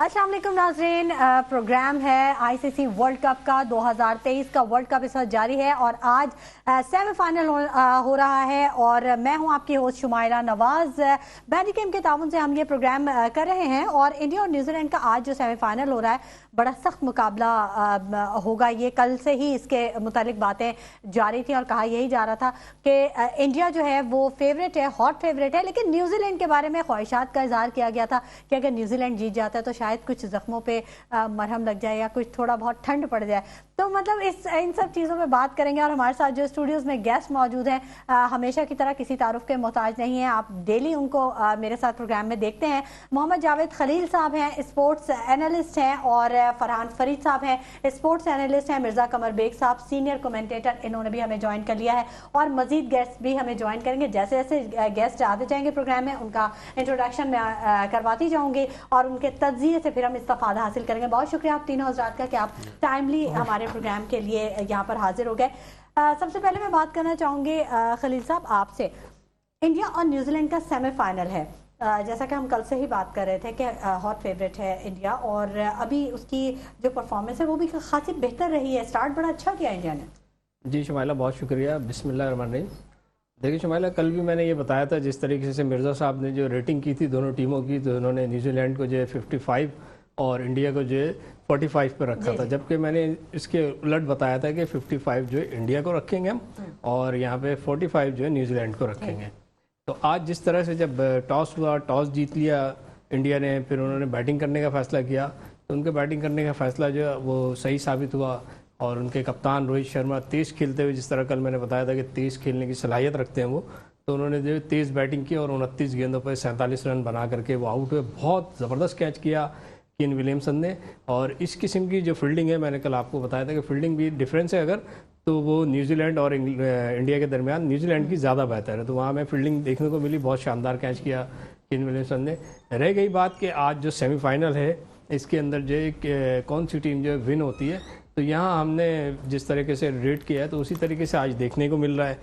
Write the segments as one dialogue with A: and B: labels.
A: अस्सलाम वालेकुम नाज़रीन, प्रोग्राम है आईसीसी वर्ल्ड कप का 2023 का वर्ल्ड कप इस वक्त जारी है और आज सेमीफाइनल हो रहा है और मैं हूं आपकी होस्ट शुमाइरा नवाज। बैनिकेम के ताउन से हम ये प्रोग्राम कर रहे हैं और इंडिया और न्यूजीलैंड का आज जो सेमीफाइनल हो रहा है बड़ा सख्त मुकाबला होगा। ये कल से ही इसके मुतालिक बातें जारी थी और कहा यही जा रहा था कि इंडिया जो है वो फेवरेट है, हॉट फेवरेट है, लेकिन न्यूजीलैंड के बारे में ख्वाहिशात का इजहार किया गया था कि अगर न्यूजीलैंड जीत जाता है तो शायद कुछ जख्मों पे मरहम लग जाए या कुछ थोड़ा बहुत ठंड पड़ जाए। तो मतलब इन सब चीज़ों पे बात करेंगे और हमारे साथ जो स्टूडियोज में गेस्ट मौजूद हैं हमेशा की तरह किसी तारुफ के मोहताज नहीं है, आप डेली उनको मेरे साथ प्रोग्राम में देखते हैं। मोहम्मद जावेद खलील साहब हैं, स्पोर्ट्स एनालिस्ट हैं, और फरहान फरीद साहब हैं, स्पोर्ट्स एनालिस्ट हैं। मिर्ज़ा कमर बेग साहब सीनियर कमेंटेटर, इन्होंने भी हमें ज्वाइन कर लिया है और मजीद गेस्ट भी हमें ज्वाइन करेंगे। जैसे जैसे गेस्ट आते जाएंगे प्रोग्राम में उनका इंट्रोडक्शन में करवाती जाऊँगी और उनके तज्जिए से फिर हम इस्तेफादा हासिल करेंगे। बहुत शुक्रिया आप तीनों हज़रात का कि आप टाइमली हमारे प्रोग्राम के लिए यहाँ पर हाजिर हो गए। सबसे पहले मैं बात करना चाहूँगी खलील साहब आपसे, इंडिया और न्यूजीलैंड का सेमीफाइनल है। जैसा कि हम कल से ही बात कर रहे थे कि हॉट फेवरेट है इंडिया और अभी उसकी जो परफॉर्मेंस है वो भी खासी बेहतर रही है। स्टार्ट बड़ा अच्छा किया इंडिया ने। जी
B: शुमाइला, बहुत शुक्रिया। बिस्मिल्लाहिर्रहमानिर्रहीम। देखिए शुमाइला, कल भी मैंने ये बताया था जिस तरीके से मिर्ज़ा साहब ने जो रेटिंग की थी दोनों टीमों की, तो उन्होंने न्यूजीलैंड को जो है 55 और इंडिया को जो है 45 पर रखा था, जबकि मैंने इसके उलट बताया था कि 55 जो है इंडिया को रखेंगे हम और यहाँ पे 45 जो है न्यूजीलैंड को रखेंगे। तो आज जिस तरह से जब टॉस हुआ, टॉस जीत लिया इंडिया ने, फिर उन्होंने बैटिंग करने का फैसला किया, तो उनके बैटिंग करने का फैसला जो है वो सही साबित हुआ और उनके कप्तान रोहित शर्मा तेज़ खेलते हुए, जिस तरह कल मैंने बताया था कि तेज़ खेलने की सलाहियत रखते हैं वो, तो उन्होंने जो तेज़ बैटिंग की और 29 गेंदों पर 47 रन बना करके वो आउट हुए। बहुत ज़बरदस्त कैच किया केन विलियमसन ने। और इस किस्म की जो फील्डिंग है, मैंने कल आपको बताया था कि फील्डिंग भी डिफरेंस है अगर, तो वो न्यूजीलैंड और इंडिया के दरमियान न्यूजीलैंड की ज़्यादा बेहतर है, तो वहाँ हमें फील्डिंग देखने को मिली। बहुत शानदार कैच किया केन विलियमसन ने। रह गई बात कि आज जो सेमीफाइनल है इसके अंदर जो कौन सी टीम जो विन होती है, तो यहाँ हमने जिस तरीके से रेट किया है तो उसी तरीके से आज देखने को मिल रहा है।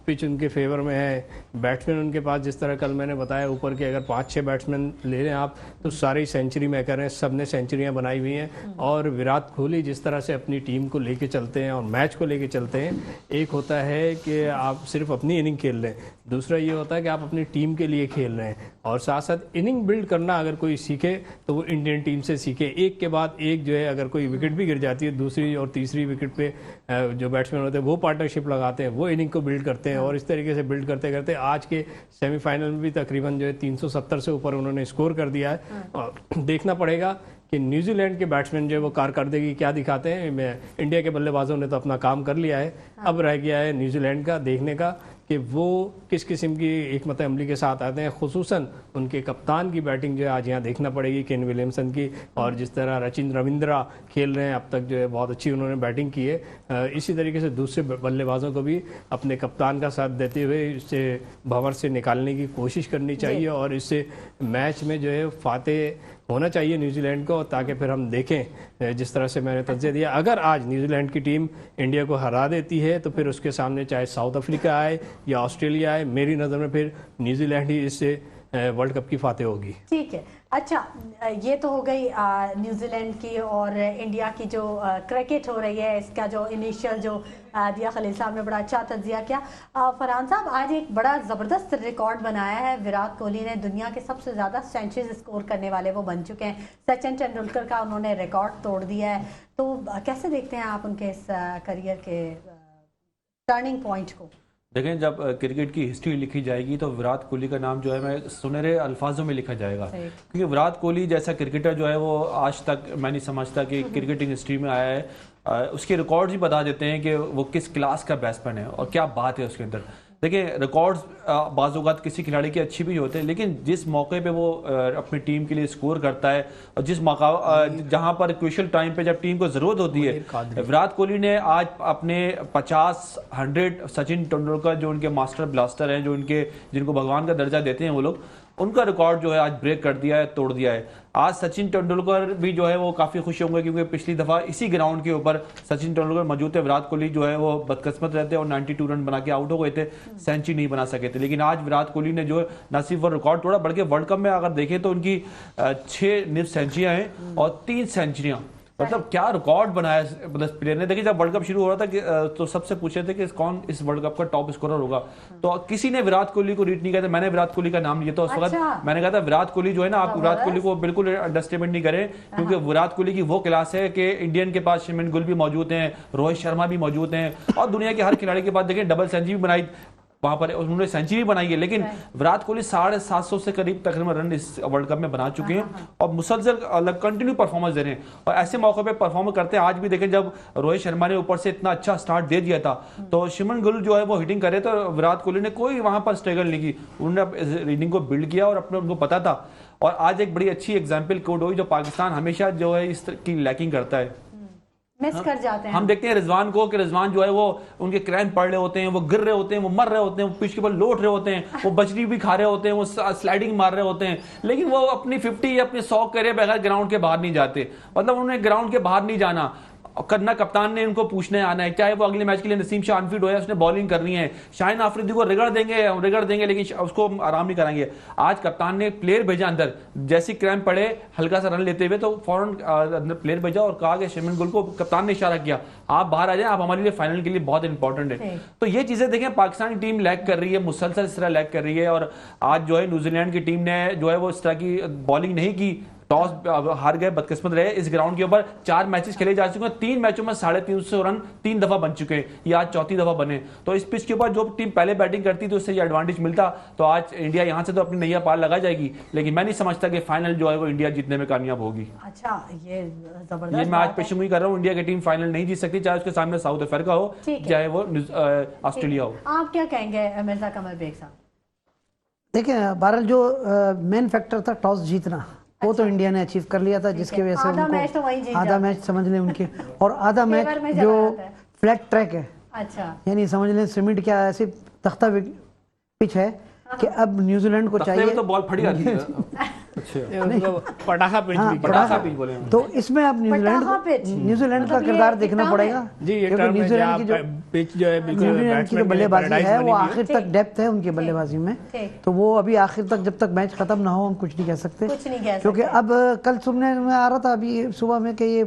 B: पिच उनके फेवर में है, बैट्समैन उनके पास जिस तरह कल मैंने बताया ऊपर के अगर 5-6 बैट्समैन ले लें आप तो सारे सेंचुरी मेकर हैं, सब ने सेंचुरियाँ बनाई हुई हैं। और विराट कोहली जिस तरह से अपनी टीम को लेके चलते हैं और मैच को लेके चलते हैं, एक होता है कि आप सिर्फ अपनी इनिंग खेल रहे हैं, दूसरा ये होता है कि आप अपनी टीम के लिए खेल रहे हैं और साथ साथ इनिंग बिल्ड करना अगर कोई सीखे तो वो इंडियन टीम से सीखे। एक के बाद एक जो है, अगर कोई विकेट भी गिर जाती है दूसरी और तीसरी विकेट पे जो बैट्समैन होते हैं वो पार्टनरशिप लगाते हैं, वो इनिंग को बिल्ड करते हैं और इस तरीके से बिल्ड करते करते आज के सेमीफाइनल में भी तकरीबन जो है 370 से ऊपर उन्होंने स्कोर कर दिया है। और देखना पड़ेगा कि न्यूजीलैंड के बैट्समैन जो है वो कारकर्दगी क्या दिखाते हैं। इंडिया के बल्लेबाजों ने तो अपना काम कर लिया है, अब रह गया है न्यूजीलैंड का देखने का कि वो किस किस्म की हिकमत अमली के साथ आते हैं। खुसूसन उनके कप्तान की बैटिंग जो है आज यहाँ देखना पड़ेगी केन विलियमसन की, और जिस तरह सचिन रविंद्रा खेल रहे हैं अब तक जो है बहुत अच्छी उन्होंने बैटिंग की है। इसी तरीके से दूसरे बल्लेबाजों को भी अपने कप्तान का साथ देते हुए इससे भंवर से निकालने की कोशिश करनी चाहिए और इससे मैच में जो है फातेह होना चाहिए न्यूजीलैंड को, ताकि फिर हम देखें जिस तरह से मैंने तज्जिया दिया, अगर आज न्यूजीलैंड की टीम इंडिया को हरा देती है तो फिर उसके सामने चाहे साउथ अफ्रीका आए या ऑस्ट्रेलिया आए, मेरी नज़र में फिर न्यूजीलैंड ही इससे वर्ल्ड कप की फातेह होगी। ठीक है,
A: अच्छा ये तो हो गई न्यूजीलैंड की और इंडिया की जो क्रिकेट हो रही है, इसका जो इनिशियल जो दिया खलील साहब ने बड़ा अच्छा तज्जिया किया। फरहान साहब, आज एक बड़ा ज़बरदस्त रिकॉर्ड बनाया है विराट कोहली ने, दुनिया के सबसे ज़्यादा सेंचुरीज स्कोर करने वाले वो बन चुके हैं। सचिन तेंदुलकर का उन्होंने रिकॉर्ड तोड़ दिया है, तो कैसे देखते हैं आप उनके इस करियर के टर्निंग पॉइंट को?
C: देखें, जब क्रिकेट की हिस्ट्री लिखी जाएगी तो विराट कोहली का नाम जो है मैं सुनहरे अल्फाजों में लिखा जाएगा, क्योंकि विराट कोहली जैसा क्रिकेटर जो है वो आज तक मैं नहीं समझता कि क्रिकेटिंग हिस्ट्री में आया है। उसके रिकॉर्ड्स ही बता देते हैं कि वो किस क्लास का बैट्समैन है और क्या बात है उसके अंदर। देखिए, रिकॉर्ड्स बाज़ किसी खिलाड़ी की अच्छी भी होते हैं, लेकिन जिस मौके पे वो अपनी टीम के लिए स्कोर करता है और जिस मौका जहां पर क्रूशियल टाइम पे जब टीम को ज़रूरत होती है, विराट कोहली ने आज अपने 50-100 सचिन तेंदुलकर जो उनके मास्टर ब्लास्टर हैं, जो उनके जिनको भगवान का दर्जा देते हैं वो लोग, उनका रिकॉर्ड जो है आज ब्रेक कर दिया है, तोड़ दिया है। आज सचिन तेंदुलकर भी जो है वो काफी खुश होंगे, क्योंकि पिछली दफा इसी ग्राउंड के ऊपर सचिन तेंदुलकर मौजूद थे, विराट कोहली जो है वो बदकिस्मत रहते और 92 रन बना के आउट हो गए थे, सेंचुरी नहीं बना सके थे। लेकिन आज विराट कोहली ने जो है न सिर्फ वो रिकॉर्ड तोड़ा, बल्कि वर्ल्ड कप में अगर देखें तो उनकी 6 निफ्ट सेंचुरियां हैं और 3 सेंचुरियां, मतलब क्या रिकॉर्ड बनाया प्लेयर ने। देखिए जब वर्ल्ड कप शुरू हो रहा था कि तो सबसे पूछे थे कि कौन इस वर्ल्ड कप का टॉप स्कोरर होगा, तो किसी ने विराट कोहली को रीट नहीं किया था। मैंने विराट कोहली का नाम लिया था उस वक्त, मैंने कहा था विराट कोहली जो है ना, आप विराट कोहली को बिल्कुल अंडरस्टिमेट नहीं करें, क्योंकि विराट कोहली की वो क्लास है कि इंडियन के पास शिमन गुल भी मौजूद हैं, रोहित शर्मा भी मौजूद हैं, और दुनिया के हर खिलाड़ी के पास देखिए डबल सेंचुरी भी बनाई, वहां पर उन्होंने सेंचुरी बनाई है। लेकिन विराट कोहली 750 से करीब तकरीबन रन इस वर्ल्ड कप में बना चुके हैं और मुसलसल कंटिन्यू परफॉर्मेंस दे रहे हैं, और ऐसे मौके पे परफॉर्म करते हैं। आज भी देखें जब रोहित शर्मा ने ऊपर से इतना अच्छा स्टार्ट दे दिया था, तो शिमन गुल जो है वो हिटिंग करे, तो विराट कोहली ने कोई वहां पर स्ट्रगल नहीं की, उन्होंने इनिंग को बिल्ड किया और अपने उनको पता था। और आज एक बड़ी अच्छी एग्जाम्पल कोड हुई, जो पाकिस्तान हमेशा जो है इस की लैकिंग करता है,
A: मिस कर जाते हैं।
C: हम देखते हैं रिजवान को कि रिजवान जो है वो उनके क्रैम्प पड़ रहे होते हैं, वो गिर रहे होते हैं, वो मर रहे होते हैं, वो पिच के ऊपर लौट रहे होते हैं, वो बजरी भी खा रहे होते हैं, वो स्लाइडिंग मार रहे होते हैं, लेकिन वो अपनी 50 या अपने 100 करे बगैर ग्राउंड के बाहर नहीं जाते। मतलब उन्हें ग्राउंड के बाहर नहीं जाना, करना कप्तान ने उनको पूछने आना है, चाहे वो अगले मैच के लिए नसीम शाह अनफिट हो, उसने बॉलिंग करनी है, शाहीन आफरीदी को रिगड़ देंगे लेकिन उसको आराम नहीं कराएंगे। आज कप्तान ने प्लेयर भेजा अंदर, जैसे क्रैम्प पड़े हल्का सा रन लेते हुए तो फौरन अंदर प्लेयर भेजा और कहा कि शिमन गुल को कप्तान ने इशारा किया, आप बाहर आ जाए, आप हमारे लिए फाइनल के लिए बहुत इंपॉर्टेंट है। तो ये चीजें देखें, पाकिस्तान की टीम लैग कर रही है, मुसलसल इस तरह लैग कर रही है। और आज जो है न्यूजीलैंड की टीम ने जो है वो इस तरह की बॉलिंग नहीं की, टॉस हार गए, बदकिस्मत रहे। इस ग्राउंड के ऊपर 4 मैचेस खेले जा चुके हैं, 3 मैचों में 350 रन 3 दफा बन चुके हैं, ये आज चौथी दफा बने। तो इस पिच के ऊपर जो टीम पहले बैटिंग करती तो उससे ये एडवांटेज मिलता, तो आज इंडिया यहां से तो अपनी नैया पार लगा जाएगी, लेकिन मैं नहीं समझता कि फाइनल जो है वो इंडिया जीतने में कामयाब होगी।
A: अच्छा, ये जबरदस्त,
C: ये मैं आज पेशेंगोई कर रहा हूँ, इंडिया की टीम फाइनल नहीं जीत सकती, चाहे उसके सामने साउथ अफ्रीका हो, चाहे वो ऑस्ट्रेलिया हो।
A: आप क्या कहेंगे मिर्जा कमर बेग साहब?
D: देखिए बहरहाल जो मेन फैक्टर था टॉस जीतना, वो तो इंडिया ने अचीव कर लिया था, जिसकी वजह से आधा मैच समझ लें उनके, और आधा मैच जो फ्लैट ट्रैक है, अच्छा यानी समझ लें सीमेंट क्या ऐसी तख्ता पिच है कि अब न्यूजीलैंड को चाहिए
C: तो बॉल फट जाती है।
B: पटाखा पिच बोले।
D: तो इसमें अब न्यूजीलैंड का किरदार देखना पड़ेगा, क्योंकि न्यूजीलैंड की जो पिच जो है, न्यूजीलैंड की जो बल्लेबाजी है वो आखिर तक डेप्थ है उनकी बल्लेबाजी में, तो वो अभी आखिर तक जब तक मैच खत्म ना हो हम कुछ नहीं कह सकते, क्योंकि अब कल सुनने में आ रहा था अभी सुबह में कि ये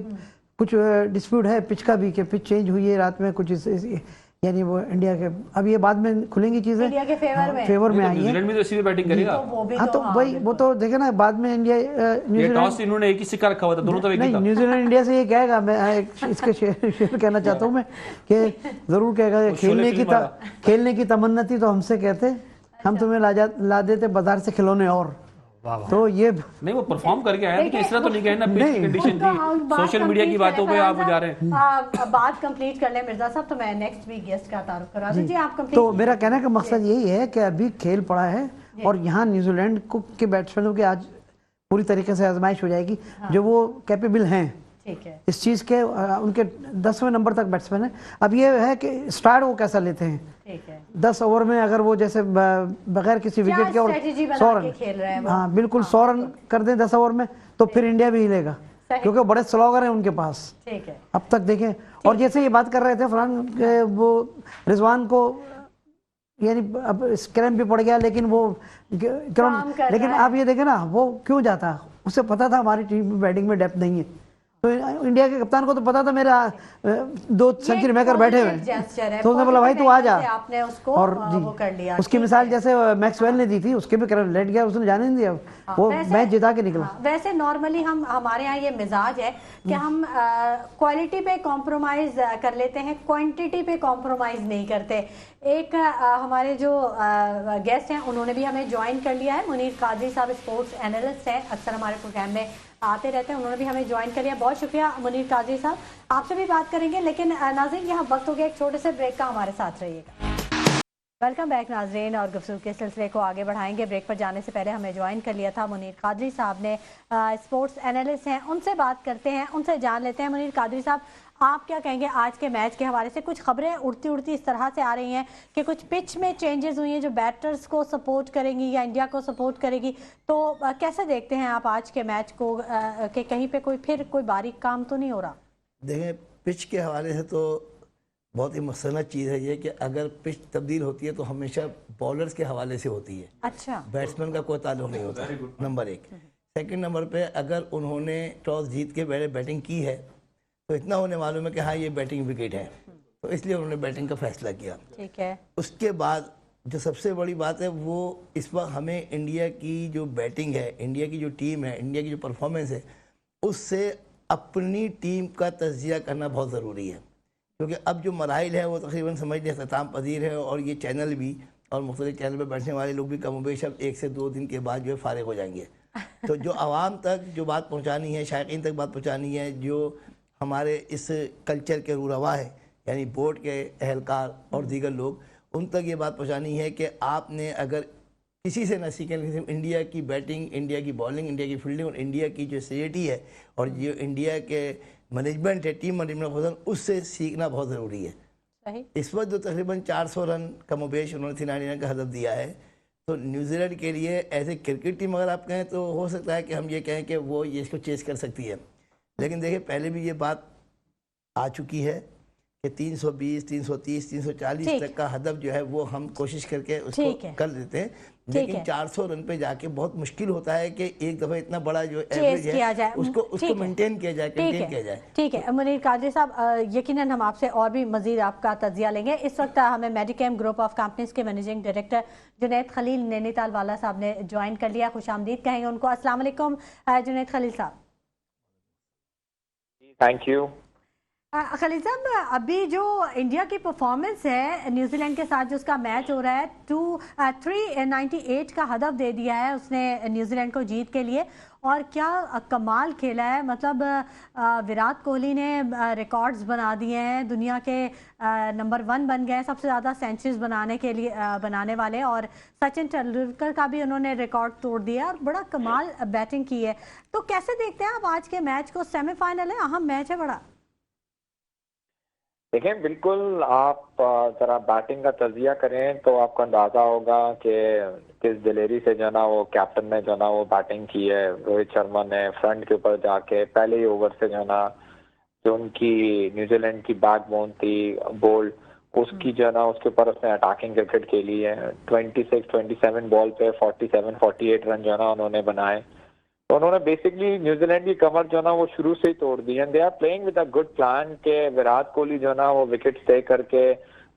D: कुछ डिस्प्यूट है पिच का भी, कि पिच चेंज हुई है रात में कुछ, यानी वो इंडिया के, अब ये बाद में खुलेंगी चीजें,
A: इंडिया के फेवर में
C: आई है। न्यूजीलैंड भी तो इसी में बैटिंग करेगा,
D: हाँ तो वही वो तो देखे ना बाद में इंडिया
C: टॉस इन्होंने एक ही सिक्का रखा हुआ था, दोनों तो एक ही था।
D: न्यूजीलैंड इंडिया से ये कहेगा, मैं इसके शेयर कहना चाहता हूँ मैं कि जरूर कहेगा खेलने की तमन्ना थी तो हमसे कहते, हम तुम्हें ला देते बाजार से खिलौने, और तो ये
C: नहीं वो परफॉर्म करके आया, तो इस तरह तो नहीं कहना पिच कंडीशन थी, सोशल मीडिया की बातों पे आप जा रहे हैं।
A: बात कंप्लीट कर ले मिर्जा साहब, तो मैं नेक्स्ट वीक गेस्ट का तारुफ करा दीजिए, आप कंप्लीट।
D: तो मेरा कहने का मकसद यही है कि अभी खेल पड़ा है और यहाँ न्यूजीलैंड के बैट्समैनों की आज पूरी तरीके से आजमाइश हो जाएगी, जो वो कैपेबल हैं इस चीज के, उनके 10वें नंबर तक बैट्समैन है। अब ये है कि स्टार्ट वो कैसा लेते हैं, 10 ओवर में अगर वो जैसे बगैर किसी विकेट के और 100 रन, हाँ बिल्कुल 100 रन कर दें 10 ओवर में, तो फिर इंडिया भी हिलेगा, क्योंकि बड़े स्लॉगर हैं उनके पास अब तक देखें। और जैसे ये बात कर रहे थे फरहान, वो रिजवान को यानी अब क्रैम्प भी पड़ गया, लेकिन वो लेकिन आप ये देखें ना वो क्यों जाता, उसे पता था हमारी टीम में बैटिंग में डेप्थ नहीं है, तो इंडिया के कप्तान को तो पता था मेरा 2 सेंचुरी मेकर बैठे हुए, तो उसने बोला भाई तू आ जा,
A: आपने उसको
D: और
A: वो कर लिया।
D: उसकी मिसाल जैसे मैक्सवेल ने दी थी, उसके भी लेट गया, उसने जाने नहीं दिया, वो मैच जिता के निकला।
A: वैसे नॉर्मली हमारे यहाँ ये मिजाज है कि हम क्वालिटी पे कॉम्प्रोमाइज कर लेते हैं, क्वांटिटी पे कॉम्प्रोमाइज नहीं करते। एक हमारे जो गेस्ट हैं उन्होंने भी हमें ज्वाइन कर लिया है, मुनीर कादरी साहब स्पोर्ट्स एनालिस्ट हैं, अक्सर हमारे प्रोग्राम में आते रहते हैं, उन्होंने भी हमें ज्वाइन कर लिया। बहुत शुक्रिया मुनीर कादरी साहब, आपसे भी बात करेंगे, लेकिन नाज़रीन यहाँ वक्त हो गया एक छोटे से ब्रेक का, हमारे साथ रहिएगा। वेलकम बैक नाज़रीन, और गुफ्तगू के सिलसिले को आगे बढ़ाएंगे। ब्रेक पर जाने से पहले हमें ज्वाइन कर लिया था मुनीर कादरी साहब ने, स्पोर्ट्स एनालिस्ट हैं, उनसे बात करते हैं, उनसे जान लेते हैं। मुनीर कादरी साहब, आप क्या कहेंगे आज के मैच के हवाले से? कुछ खबरें उड़ती उड़ती इस तरह से आ रही हैं कि कुछ पिच में चेंजेस हुई हैं जो बैटर्स को सपोर्ट करेंगी या इंडिया को सपोर्ट करेगी, तो कैसे देखते हैं आप आज के मैच को कि कहीं पे कोई बारीक काम तो नहीं हो रहा?
E: देखें, पिच के हवाले से तो बहुत ही मसनत चीज़ है ये कि अगर पिच तब्दील होती है तो हमेशा बॉलर्स के हवाले से होती है।
A: अच्छा,
E: बैट्समैन का कोई ताल्लुक नहीं होता, नंबर एक। सेकंड नंबर पे अगर उन्होंने टॉस जीत के पहले बैटिंग की है तो इतना उन्हें मालूम है कि हाँ ये बैटिंग विकेट है, तो इसलिए उन्होंने बैटिंग का फैसला किया।
A: ठीक है।
E: उसके बाद जो सबसे बड़ी बात है वो इस वक्त हमें इंडिया की जो बैटिंग है, इंडिया की जो टीम है, इंडिया की जो परफॉर्मेंस है, उससे अपनी टीम का तज्जिया करना बहुत ज़रूरी है, क्योंकि अब जो मराइल है वो तकरीबन समझ लें ख़त्म पजीर है, और ये चैनल भी और मुख्तलिफ चैनल पर बैठने वाले लोग भी कम बेश अब 1 से 2 दिन के बाद जो है फारिग हो जाएंगे। तो जो आवाम तक जो बात पहुंचानी है, शायकीन तक बात पहुंचानी है, जो हमारे इस कल्चर के रूरवा है यानी बोर्ड के अहलकार और दीगर लोग, उन तक ये बात पहुंचानी है कि आपने अगर किसी से न सीखें, लेकिन इंडिया की बैटिंग, इंडिया की बॉलिंग, इंडिया की फील्डिंग और इंडिया की जो स्ट्रेटजी है और जो इंडिया के मैनेजमेंट है, टीम मैनेजमेंट, उससे सीखना बहुत ज़रूरी है।
A: सही।
E: इस वक्त जो तकरीबन 400 रन कमोबेश उन्होंने 399 का हदफ दिया है, तो न्यूजीलैंड के लिए ऐसे क्रिकेट टीम अगर आप कहें तो हो सकता है कि हम ये कहें कि वो ये इसको चेस कर सकती है, लेकिन देखिए पहले भी ये बात आ चुकी है कि 320, 330, 340 तक का हदफ जो है वो हम कोशिश करके उसको कर देते हैं, लेकिन 400 रन पे जाके बहुत मुश्किल होता है कि एक दफ़ा इतना बड़ा जो एवरेज है उसको मेंटेन किया जाए, कंटेन किया जाए।
A: ठीक है मुनीर कादरी साहब, यकीनन हम आपसे और भी मजीद आपका तजिया लेंगे। इस वक्त हमें मेडिकेम ग्रुप ऑफ कंपनीज के मैनेजिंग डायरेक्टर जुनैद खलील नैनीताल वाला साहब ने ज्वाइन कर लिया। खुशामदीद कहेंगे उनको। अस्सलाम वालेकुम जुनैद खलील साहब।
F: Thank you.
A: खलील साहब, अभी जो इंडिया की परफॉर्मेंस है न्यूजीलैंड के साथ जो उसका मैच हो रहा है, 398 का हदफ दे दिया है उसने न्यूजीलैंड को जीत के लिए, और क्या कमाल खेला है। मतलब विराट कोहली ने रिकॉर्ड्स बना दिए हैं, दुनिया के नंबर 1 बन गए सबसे ज़्यादा सेंचुरीज बनाने के लिए बनाने वाले, और सचिन तेंदुलकर का भी उन्होंने रिकॉर्ड तोड़ दिया और बड़ा कमाल बैटिंग की है। तो कैसे देखते हैं आप आज के मैच को? सेमीफाइनल है, अहम मैच है बड़ा।
F: देखें, बिल्कुल आप जरा बैटिंग का तजिया करें तो आपको अंदाजा होगा कि किस दिलेरी से जो ना वो कैप्टन ने जो ना वो बैटिंग की है। रोहित शर्मा ने फ्रंट के ऊपर जाके पहले ही ओवर से जो ना जो उनकी न्यूजीलैंड की बैकबोन थी बोल्ड, उसकी जो ना उसके ऊपर उसने अटैकिंग क्रिकेट खेली है। 27 बॉल पे 47-48 रन जो ना उन्होंने बनाए। तो उन्होंने बेसिकली न्यूजीलैंड की कमर जो ना वो शुरू से ही तोड़ दी है। They are playing with a good plan के विराट कोहली जो ना वो विकेट स्टे करके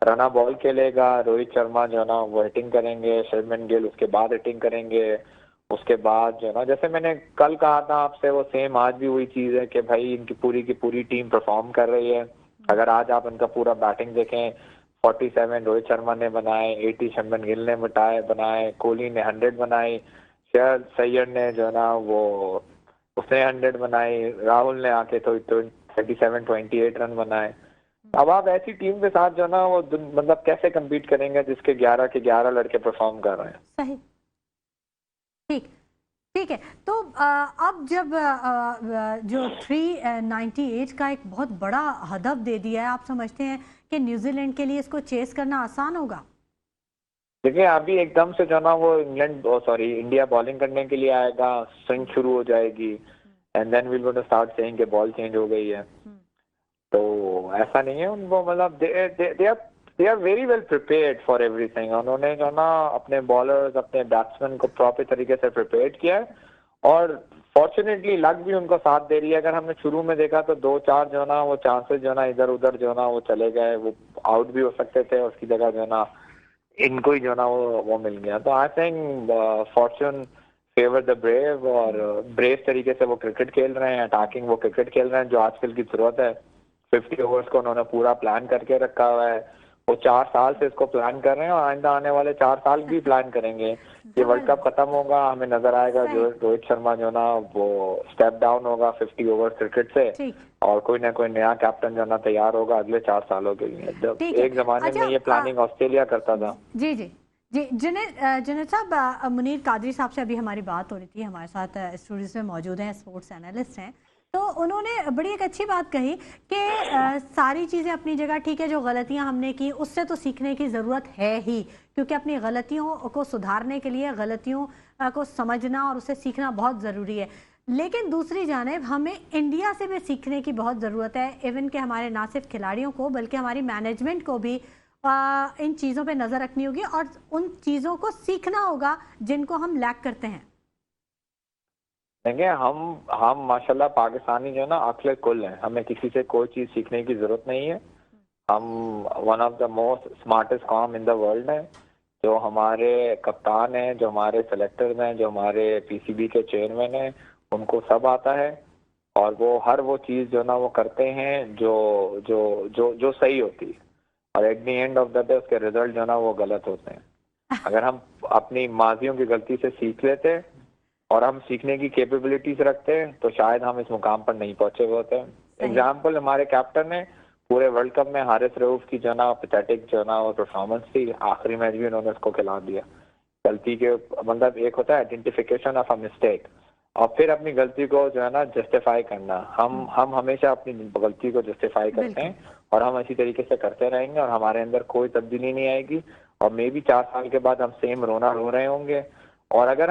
F: रना बॉल खेलेगा, रोहित शर्मा जो ना वो हिटिंग करेंगे, शुभमन गिल उसके बाद हिटिंग करेंगे। उसके बाद जो ना जैसे मैंने कल कहा था आपसे, वो सेम आज भी वही चीज है कि भाई इनकी पूरी टीम परफॉर्म कर रही है। अगर आज आप इनका पूरा बैटिंग देखें, 47 रोहित शर्मा ने बनाए, 80 शुभमन गिल ने बनाए, कोहली ने 100 बनाई, सैयद ने जो ना वो उसने 100 बनाई, राहुल ने आके तो 37-28 रन बनाए। अब आप ऐसी टीम के साथ जो ना वो मतलब कैसे कम्पीट करेंगे जिसके 11 के 11 लड़के परफॉर्म कर रहे हैं।
A: सही, ठीक है। तो अब जब जो 398 का एक बहुत बड़ा हदफ दे दिया है, आप समझते हैं कि न्यूजीलैंड के लिए इसको चेस करना आसान होगा?
F: देखिए, अभी एकदम से जो ना वो इंडिया बॉलिंग करने के लिए आएगा, स्विंग शुरू हो जाएगी, and then we will gonna start saying कि बॉल चेंज हो गई है। तो ऐसा नहीं है। उनको मतलब they are very well prepared for everything. उन्होंने जो ना अपने बॉलर्स, अपने बैट्समैन को प्रॉपर तरीके से प्रिपेयर्ड किया है, और फॉर्चुनेटली लक भी उनको साथ दे रही है। अगर हमने शुरू में देखा तो 2-4 जो ना वो चांसेस जो ना इधर उधर जो ना वो चले गए, वो आउट भी हो सकते थे, उसकी जगह जो ना इनको ही जो ना वो मिल गया। तो I think Fortune favour the brave, और ब्रेव तरीके से वो क्रिकेट खेल रहे हैं, अटैकिंग वो क्रिकेट खेल रहे हैं जो आजकल की जरूरत है। 50 ओवर्स को उन्होंने पूरा प्लान करके रखा हुआ है। वो 4 साल से इसको प्लान कर रहे हैं, और आइंदा आने वाले 4 साल भी प्लान करेंगे। ये वर्ल्ड कप खत्म होगा, हमें नजर आएगा जो रोहित शर्मा जो ना वो स्टेप डाउन होगा 50 ओवर क्रिकेट से, और कोई ना कोई नया कैप्टन जो ना तैयार होगा अगले 4 सालों के लिए। एक जमाने में ये प्लानिंग ऑस्ट्रेलिया करता था।
A: जी जुनैद साहब, मुनीर कादरी साहब से अभी हमारी बात हो रही थी, हमारे साथ स्टूडियोज में मौजूद हैं, स्पोर्ट्स एनालिस्ट हैं। तो उन्होंने बड़ी एक अच्छी बात कही कि सारी चीज़ें अपनी जगह ठीक है, जो गलतियां हमने की उससे तो सीखने की ज़रूरत है ही, क्योंकि अपनी गलतियों को सुधारने के लिए गलतियों को समझना और उससे सीखना बहुत ज़रूरी है। लेकिन दूसरी जानिब हमें इंडिया से भी सीखने की बहुत ज़रूरत है, इवन कि हमारे ना सिर्फ खिलाड़ियों को बल्कि हमारी मैनेजमेंट को भी इन चीज़ों पे नज़र रखनी होगी और उन चीज़ों को सीखना होगा जिनको हम लैक करते हैं।
F: देखिए, हम माशाल्लाह पाकिस्तानी जो है ना अक्ल कुल हैं, हमें किसी से कोई चीज़ सीखने की ज़रूरत नहीं है। हम one of the most smartest com in the world है। जो हमारे कप्तान हैं, जो हमारे सेलेक्टर्स हैं, जो हमारे पीसीबी के चेयरमैन हैं, उनको सब आता है और वो हर वो चीज़ जो ना वो करते हैं जो जो जो जो सही होती है, और at the end of the day उसके रिजल्ट जो ना वो गलत होते हैं। अगर हम अपनी माजियों की गलती से सीख लेते और हम सीखने की कैपेबिलिटीज रखते हैं तो शायद हम इस मुकाम पर नहीं पहुंचे हुए होते। एग्जाम्पल, हमारे कैप्टन ने पूरे वर्ल्ड कप में हारिस रऊफ की जो ना पैथेटिक जो ना वो परफॉर्मेंस थी, आखिरी मैच भी उन्होंने उसको खिला दिया। गलती के मतलब एक होता है आइडेंटिफिकेशन ऑफ अ मिस्टेक और फिर अपनी गलती को जो है ना जस्टिफाई करना। हम हमेशा अपनी गलती को जस्टिफाई करते हैं और हम इसी तरीके से करते रहेंगे और हमारे अंदर कोई तब्दीली नहीं आएगी और मे भी 4 साल के बाद हम सेम रोना रो रहे होंगे। और अगर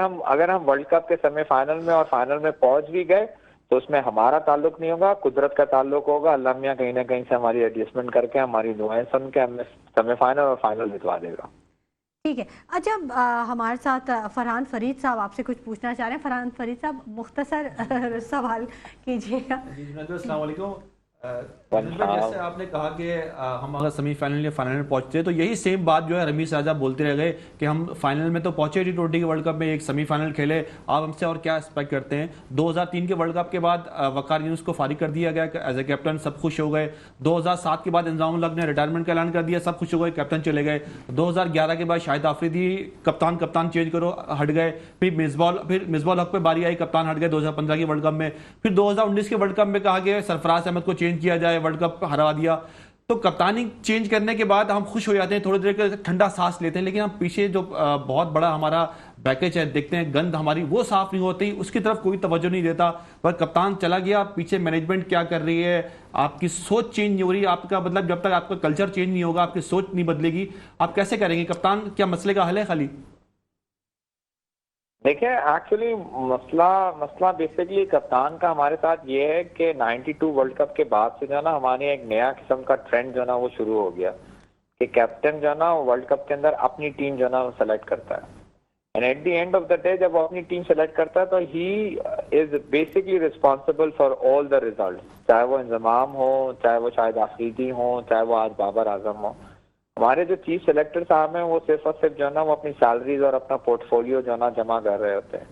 F: हम वर्ल्ड कप के सेमीफाइनल में और फाइनल में पहुंच भी गए तो उसमें हमारा ताल्लुक नहीं होगा, कुदरत का ताल्लुक होगा। अल्लाह मियां कहीं ना कहीं से हमारी एडजस्टमेंट करके, हमारी दुआएं सुन के हमें सेमीफाइनल और फाइनल जितवा देगा।
A: ठीक है। अच्छा, हमारे साथ फरहान फरीद साहब आपसे कुछ पूछना चाह रहे हैं। फरहान फरीद साहब, मुख्तसर सवाल कीजिएगा।
C: अस्सलाम वालेकुम। जैसे आपने कहा कि हम अगर सेमीफाइनल या फाइनल में पहुंचते हैं तो यही सेम बात जो है रमीज राजा बोलते रह गए कि हम फाइनल में तो पहुंचे T20 के वर्ल्ड कप में, एक सेमीफाइनल खेले, आप हमसे और क्या एक्सपेक्ट करते हैं। 2003 के वर्ल्ड कप के बाद वकार यूनुस को फारिग कर दिया गया एज ए कैप्टन, सब खुश हो गए। 2007 के बाद इंजामुल हक ने रिटायरमेंट का ऐलान कर दिया, सब खुश हो गए, कैप्टन चले गए। 2011 के बाद शाहिद आफरीदी कप्तान चेंज करो, हट गए। फिर मिसबाह हक पे बारी आई, कप्तान हट गए 2015 के वर्ल्ड कप में। फिर 2019 के वर्ल्ड कप में कहा गया सरफराज अहमद को किया जाए, वर्ल्ड कप हरा दिया। तो कप्तानी चेंज करने के बाद हम खुश हो जाते हैं, थोड़ी देर के ठंडा सांस लेते हैं, लेकिन हम पीछे जो बहुत बड़ा हमारा पैकेज है देखते हैं, गंद हमारी वो साफ नहीं होती, उसकी तरफ कोई तवज्जो नहीं देता। पर कप्तान चला गया, पीछे मैनेजमेंट क्या कर रही है, आपकी सोच चेंज नहीं हो रही। आपका मतलब जब तक आपका कल्चर चेंज नहीं होगा, आपकी सोच नहीं बदलेगी, आप कैसे करेंगे? कप्तान क्या मसले का हल है खाली?
F: देखिए, एक्चुअली मसला बेसिकली कप्तान का हमारे साथ ये है कि 92 वर्ल्ड कप के बाद से जो है ना हमारे एक नया किस्म का ट्रेंड जो है ना वो शुरू हो गया कि कैप्टन जो है ना वर्ल्ड कप के अंदर अपनी टीम जो है ना सेलेक्ट करता है। And at the end of the day जब वो अपनी टीम सेलेक्ट करता है तो he is basically responsible for all the result, चाहे वो इंजमाम हो, चाहे वो शाहिद आफरीदी हो, चाहे वो आज बाबर आजम हो। हमारे जो चीफ सेलेक्टर साहब हैं वो सिर्फ और सिर्फ जो है ना वो अपनी सैलरीज और अपना पोर्टफोलियो जो है ना जमा कर रहे होते हैं,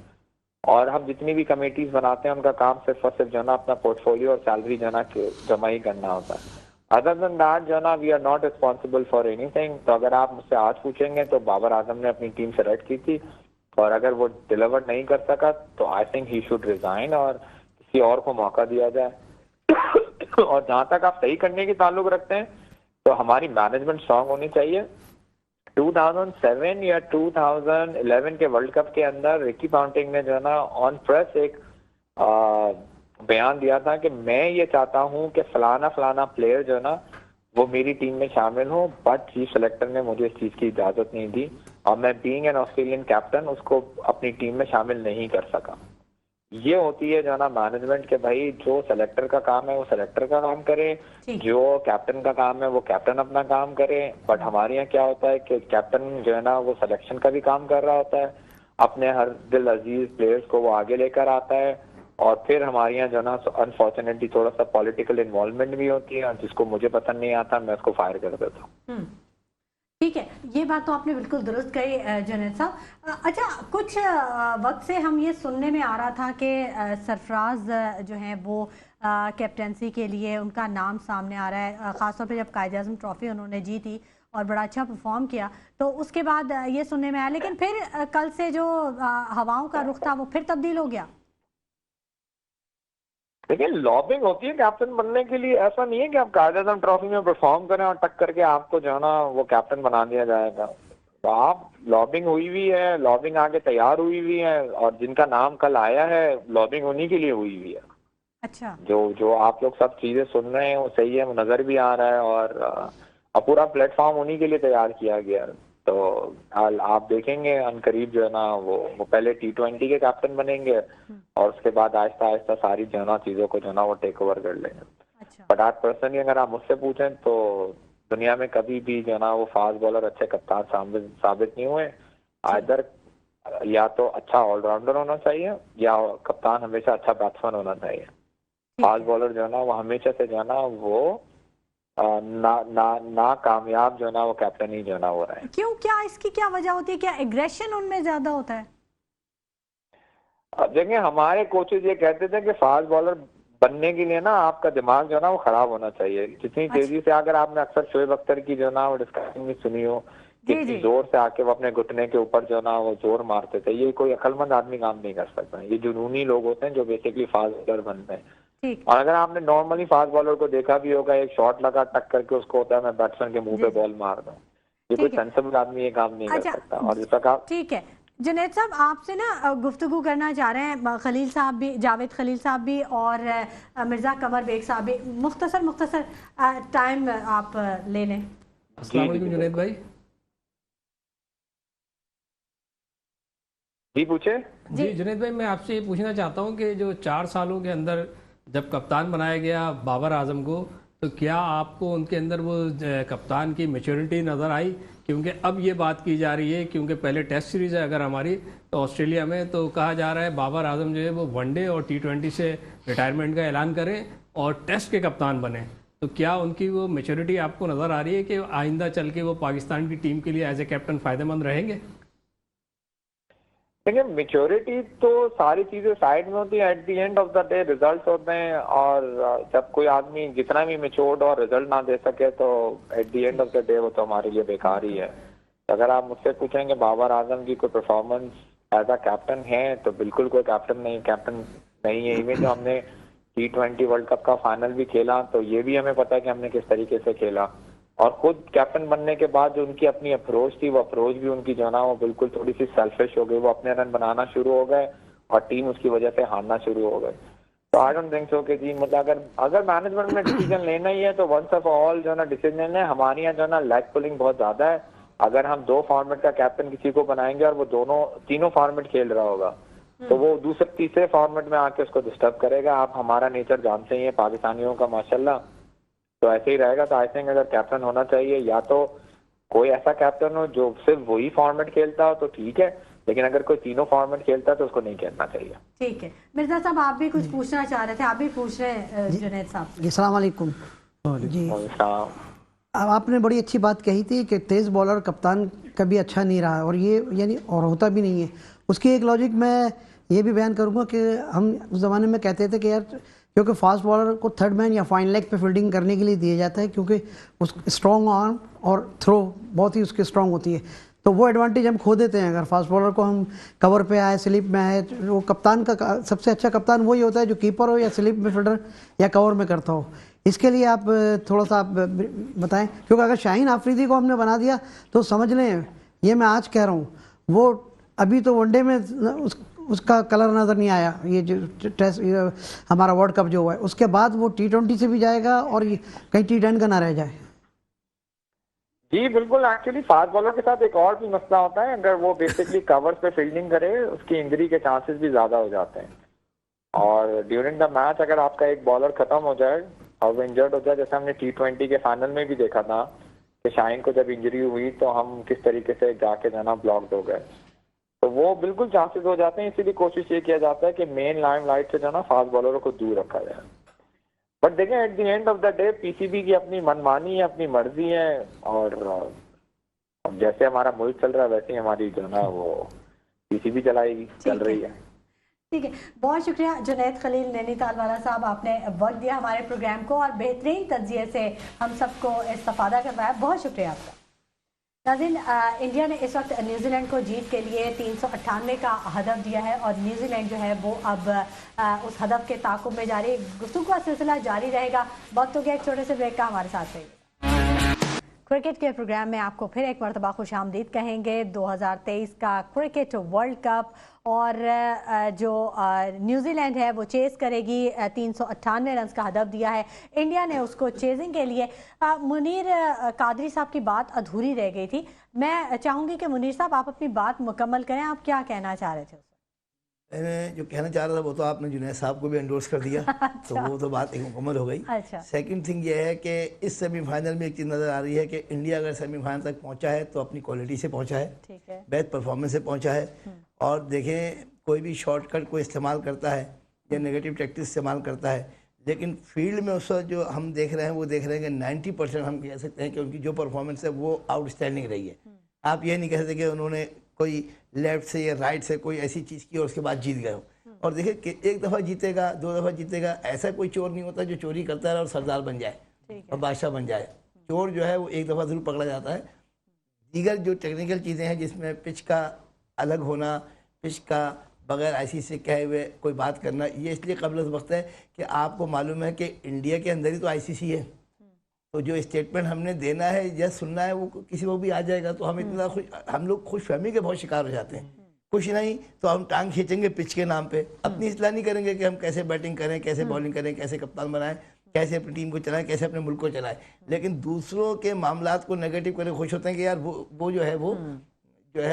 F: और हम जितनी भी कमेटीज बनाते हैं उनका काम सिर्फ और सिर्फ जो है ना अपना पोर्टफोलियो और सैलरी जो है ना जमा ही करना होता है। अदर देन दैट जो है ना we are not responsible for anything. तो अगर आप मुझसे आज पूछेंगे तो बाबर आजम ने अपनी टीम सेलेक्ट की थी और अगर वो डिलीवर नहीं कर सका तो I think he should resign और किसी और को मौका दिया जाए। और जहां तक आप सही करने की ताल्लुक रखते हैं तो हमारी मैनेजमेंट स्ट्रांग होनी चाहिए। 2007 या 2011 के वर्ल्ड कप के अंदर रिकी पॉन्टिंग ने जो है ना ऑन प्रेस एक बयान दिया था कि मैं ये चाहता हूं कि फलाना प्लेयर जो है ना वो मेरी टीम में शामिल हो, बट चीफ सेलेक्टर ने मुझे इस चीज की इजाजत नहीं दी और मैं बीइंग एन ऑस्ट्रेलियन कैप्टन उसको अपनी टीम में शामिल नहीं कर सका। ये होती है जो ना मैनेजमेंट के भाई जो सेलेक्टर का काम है वो सेलेक्टर का काम करे, जो कैप्टन का काम है वो कैप्टन अपना काम करे। बट हमारे यहाँ क्या होता है कि कैप्टन जो है ना वो सिलेक्शन का भी काम कर रहा होता है, अपने हर दिल अजीज प्लेयर्स को वो आगे लेकर आता है, और फिर हमारे यहाँ जो ना अनफॉर्चुनेटली थोड़ा सा पॉलिटिकल इन्वॉल्वमेंट भी होती है, जिसको मुझे पसंद नहीं आता मैं उसको फायर कर देता हूँ।
A: ठीक है, ये बात तो आपने बिल्कुल दुरुस्त कही जुनैद साहब। अच्छा, कुछ वक्त से हम ये सुनने में आ रहा था कि सरफराज जो हैं वो कैप्टनसी के लिए उनका नाम सामने आ रहा है, ख़ासतौर पे जब कायद-ए-आज़म ट्रॉफी उन्होंने जीती और बड़ा अच्छा परफॉर्म किया तो उसके बाद ये सुनने में आया, लेकिन फिर कल से जो हवाओं का रुख था वो फिर तब्दील हो गया।
F: देखिए, लॉबिंग होती है कैप्टन बनने के लिए, ऐसा नहीं है कि आप कायद-ए-आज़म ट्रॉफी में परफॉर्म करें और टक करके आपको जो है ना वो कैप्टन बना दिया जाएगा। तो आप लॉबिंग हुई हुई है, लॉबिंग आगे तैयार हुई हुई है, और जिनका नाम कल आया है लॉबिंग उन्हीं के लिए हुई हुई है।
A: अच्छा,
F: जो आप लोग सब चीजें सुन रहे हैं वो सही है, वो नजर भी आ रहा है, और पूरा प्लेटफॉर्म उन्हीं के लिए तैयार किया गया है। तो आप देखेंगे अनकरीब जो है ना वो पहले T20 के कैप्टन बनेंगे और उसके बाद आहिस्ता आहिस्ता सारी जो है ना चीजों को जो है ना वो टेक ओवर कर लेंगे।
A: अच्छा,
F: बट आज पर्सनली अगर आप मुझसे पूछें तो दुनिया में कभी भी जो है ना वो फास्ट बॉलर अच्छे कप्तान साबित नहीं हुए। आइदर या तो अच्छा ऑलराउंडर होना चाहिए या कप्तान हमेशा अच्छा बैट्समैन होना चाहिए। फास्ट बॉलर जो है ना वो हमेशा से जो है ना वो ना कामयाब जो है ना वो कैप्टन ही जो है ना हो रहा है।
A: क्यों, क्या इसकी क्या वजह होती है? क्या एग्रेशन उनमें ज्यादा होता है?
F: अब देखिए हमारे कोचेज ये कहते थे कि फास्ट बॉलर बनने के लिए ना आपका दिमाग जो है ना वो खराब होना चाहिए। जितनी तेजी से, अगर आपने अक्सर शोएब अख्तर की जो है ना वो डिस्कशन भी सुनी हो, कितनी जोर से आके वो अपने घुटने के ऊपर जो है ना वो जोर मारते थे, ये कोई अक्लमंद आदमी काम नहीं कर सकता। ये जुनूनी लोग होते हैं जो बेसिकली फास्ट बॉलर बनते हैं। और अगर आपने नॉर्मली फास्ट बॉलर को देखा भी होगा, एक शॉट लगा टक करके उसको होता है मैं बैट्समैन के मुंह पे बॉल मार दूं, ये कोई सेंसिबल आदमी ये काम नहीं कर सकता। और जिस प्रकार
A: ठीक है जुनैद साहब, आपसे ना गुफ्तगू करना चाह रहे हैं खलील साहब भी, जावेद खलील साहब भी और मिर्ज़ा कमर बेग साहब भी। मुख्तसर टाइम आप ले लें।
B: अस्सलाम वालेकुम जुनैद भाई।
F: जी पूछे।
B: जी जुनैद भाई, मैं आपसे ये पूछना चाहता हूँ कि जो 4 सालों के अंदर जब कप्तान बनाया गया बाबर आजम को, तो क्या आपको उनके अंदर वो कप्तान की मैच्योरिटी नज़र आई? क्योंकि अब ये बात की जा रही है, क्योंकि पहले टेस्ट सीरीज़ है अगर हमारी तो ऑस्ट्रेलिया में, तो कहा जा रहा है बाबर आजम जो है वो वनडे और T20 से रिटायरमेंट का ऐलान करें और टेस्ट के कप्तान बने। तो क्या उनकी वो मैच्योरिटी आपको नज़र आ रही है कि आइंदा चल के वो पाकिस्तान की टीम के लिए एज ए कैप्टन फ़ायदेमंद रहेंगे?
F: देखिए मेच्योरिटी तो सारी चीजें साइड में होती है, at the end of the day result होते हैं। और जब कोई आदमी जितना भी मेच्योर्ड और रिजल्ट ना दे सके तो at the end of the day वो तो हमारे लिए बेकार ही है। अगर आप मुझसे पूछेंगे बाबर आजम की कोई परफॉर्मेंस एज अ कैप्टन है, तो बिल्कुल कोई कैप्टन नहीं है। इवन जो हमने T20 वर्ल्ड कप का फाइनल भी खेला तो ये भी हमें पता है कि हमने किस तरीके से खेला। और खुद कैप्टन बनने के बाद जो उनकी अपनी अप्रोच थी, वो अप्रोच भी उनकी जो है ना वो बिल्कुल थोड़ी सी सेल्फिश हो गई। वो अपने रन बनाना शुरू हो गए और टीम उसकी वजह से हारना शुरू हो गए। तो आई डोंट थिंक सो कि जी मतलब अगर मैनेजमेंट में डिसीजन लेना ही है तो वंस ऑफ ऑल जो है ना डिसीजन लेना है। हमारे यहाँ जो है ना लेग पुलिंग बहुत ज्यादा है। अगर हम 2 फॉर्मेट का कैप्टन किसी को बनाएंगे और वो तीनों फॉर्मेट खेल रहा होगा तो वो तीसरे फॉर्मेट में आके उसको डिस्टर्ब करेगा। आप हमारा नेचर जानते ही हैं पाकिस्तानियों का माशाल्लाह, तो ऐसे ही रहेगा। तो आई थिंक अगर कैप्टन होना चाहिए या तो कोई ऐसा कैप्टन हो जो सिर्फ वही फॉर्मेट खेलता हो तो ठीक है, लेकिन अगर कोई तीनों फॉर्मेट खेलता है तो उसको नहीं खेलना चाहिए।
A: ठीक है मिर्जा साहब, आप भी कुछ पूछना चाह रहे थे, आप भी पूछ रहे हैं जुनैद साहब।
D: अस्सलाम वालेकुम जी।
F: और
D: अब आपने बड़ी अच्छी बात कही थी कि तेज़ बॉलर कप्तान कभी अच्छा नहीं रहा, और ये यानी और होता भी नहीं है। उसकी एक लॉजिक मैं ये भी बयान करूँगा कि हम उस ज़माने में कहते थे कि यार क्योंकि फास्ट बॉलर को थर्ड मैन या फाइन लेग पे फील्डिंग करने के लिए दिया जाता है, क्योंकि उस स्ट्रॉन्ग आर्म और थ्रो बहुत ही उसकी स्ट्रॉन्ग होती है, तो वो एडवांटेज हम खो देते हैं। अगर फास्ट बॉलर को हम कवर पे आए, स्लिप में आए, वो कप्तान का सबसे अच्छा कप्तान वही होता है जो कीपर हो या स्लिप में फील्डर या कवर में करता हो। इसके लिए आप थोड़ा सा आप बताएं, क्योंकि अगर शाहीन आफरीदी को हमने बना दिया तो समझ लें, ये मैं आज कह रहा हूँ, वो अभी तो वनडे में उसका कलर नज़र नहीं आया। ये जो टेस्ट हमारा वर्ल्ड कप जो हुआ है उसके बाद वो T20 से भी जाएगा और कहीं T10 का ना रह जाए।
F: जी बिल्कुल। एक्चुअली फास्ट बॉलर के साथ एक और भी मसला होता है, अगर वो बेसिकली कवर्स पे फील्डिंग करे उसकी इंजरी के चांसेस भी ज्यादा हो जाते हैं। और ड्यूरिंग द मैच अगर आपका एक बॉलर खत्म हो जाए और वो इंजर्ड हो जाए, जैसे हमने T20 के फाइनल में भी देखा था कि शाहीन को जब इंजरी हुई तो हम किस तरीके से जाके जाना ब्लॉक्ड हो गए, तो वो बिल्कुल चांसेस हो जाते हैं। इसीलिए कोशिश ये किया जाता है कि मेन लाइमलाइट से जो ना फास्ट बॉलरों को दूर रखा जाए। बट देखें at the end of the day PCB की अपनी मनमानी है, अपनी मर्जी है, और जैसे हमारा मुल्क चल रहा है वैसे ही हमारी जो ना वो पीसीबी चल रही है।
A: ठीक है, बहुत शुक्रिया जुनैद खलील नैनीताल वाला साहब, आपने वक्त दिया हमारे प्रोग्राम को और बेहतरीन तज्जिए से हम सबको इस्तेफादा करवाया। बहुत शुक्रिया आपका। नाज़रीन, इंडिया ने इस वक्त न्यूजीलैंड को जीत के लिए 398 का हदफ दिया है और न्यूजीलैंड जो है वो अब उस हदफ के ताक़ुब में जारी, गुफ्तगू का सिलसिला जारी रहेगा। वक्त हो गया एक छोटे से ब्रेक का, हमारे साथ रहिए। क्रिकेट के प्रोग्राम में आपको फिर एक मरतबा खुश आमदीद कहेंगे। 2023 का क्रिकेट वर्ल्ड कप और जो न्यूजीलैंड है वो चेस करेगी, 398 रन का हदफ दिया है इंडिया ने उसको चेजिंग के लिए। मुनीर कादरी साहब की बात अधूरी रह गई थी, मैं चाहूंगी कि मुनीर साहब आप अपनी बात मुकम्मल करें, आप क्या कहना चाह रहे थे?
E: मैंने जो कहना चाह रहा था वो तो आपने जुनैद साहब को भी एंडोर्स कर दिया।
A: अच्छा।
E: तो वो तो बात एक मुकम्मल हो गई।
A: अच्छा।
E: सेकंड थिंग ये है कि इस सेमीफाइनल में एक चीज़ नज़र आ रही है कि इंडिया अगर सेमीफाइनल तक पहुंचा है तो अपनी क्वालिटी से पहुंचा है,
A: ठीक है,
E: बेस्ट परफॉर्मेंस से पहुंचा है। और देखें, कोई भी शॉर्टकट को इस्तेमाल करता है या नेगेटिव टैक्टिक्स इस्तेमाल करता है, लेकिन फील्ड में उस वक्त जो हम देख रहे हैं वो देख रहे हैं कि 90% हम कह सकते हैं कि उनकी जो परफॉर्मेंस है वो आउटस्टैंडिंग रही है। आप ये नहीं कह सकते कि उन्होंने कोई लेफ्ट से या राइट से कोई ऐसी चीज़ की और उसके बाद जीत गए हो। और देखिए कि एक दफ़ा जीतेगा, दो दफ़ा जीतेगा, ऐसा कोई चोर नहीं होता जो चोरी करता रहे और सरदार बन जाए और बादशाह बन जाए। चोर जो है वो एक दफ़ा ज़रूर पकड़ा जाता है। दीगर जो टेक्निकल चीज़ें हैं जिसमें पिच का अलग होना, पिच का बगैर ICC से कहे हुए कोई बात करना, ये इसलिए कबल वक्त है कि आपको मालूम है कि इंडिया के अंदर ही तो ICC है। तो जो स्टेटमेंट हमने देना है या सुनना है वो किसी को भी आ जाएगा, तो हम इतना हम लोग खुशफहमी के बहुत शिकार हो जाते हैं। कुछ नहीं तो हम टांग खींचेंगे पिच के नाम पे, अपनी इस्लाह नहीं करेंगे कि हम कैसे बैटिंग करें, कैसे बॉलिंग करें, कैसे कप्तान बनाएं, कैसे अपनी टीम को चलाएं, कैसे अपने मुल्क को चलाएं। लेकिन दूसरों के मामलात को नेगेटिव करके खुश होते हैं कि यार वो जो है